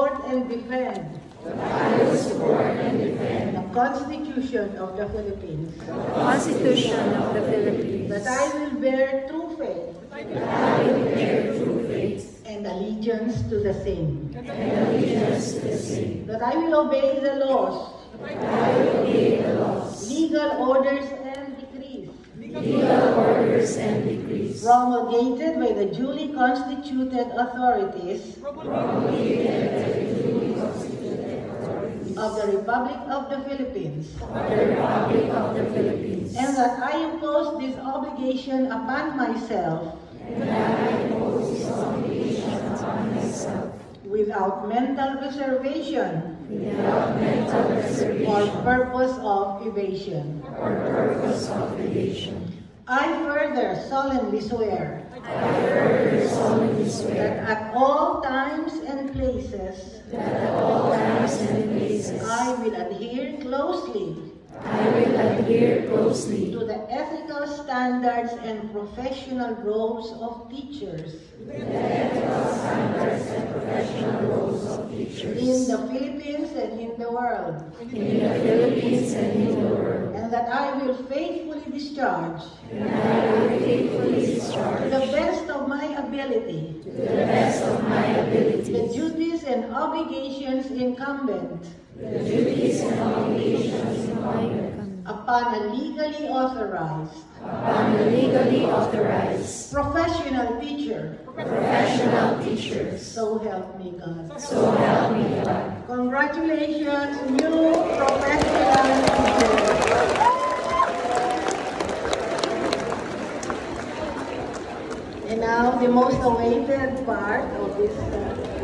support and defend that I will support and defend the Constitution of the Philippines, the Constitution of the Philippines, that I will bear true faith that I will bear true faith and allegiance to the same, and allegiance to the same, that I will obey the laws, that I will obey the laws, legal orders, and decrees legal orders, and decrees promulgated by the duly constituted authorities promulgated by the duly constituted authorities of the Republic of the Philippines, of the Republic of the Philippines, and that I impose this obligation upon myself and that I impose this obligation upon myself without mental reservation without mental or reservation purpose of evasion. or purpose of evasion. I further solemnly swear I further solemnly that swear at all times and places that at all times and places I will adhere closely I will adhere closely to the ethical standards and professional roles of teachers the ethical standards and professional roles of teachers in the Philippines and in the world, in the Philippines and in the world, and that I will faithfully discharge and I will faithfully to discharge the best of my ability to the best of my the abilities duties and obligations incumbent the duties and obligations incumbent upon a legally authorized upon the legally authorized professional teacher. professional teachers. So help me God. So help me God. Congratulations, new professional teacher. And now, the most awaited part of this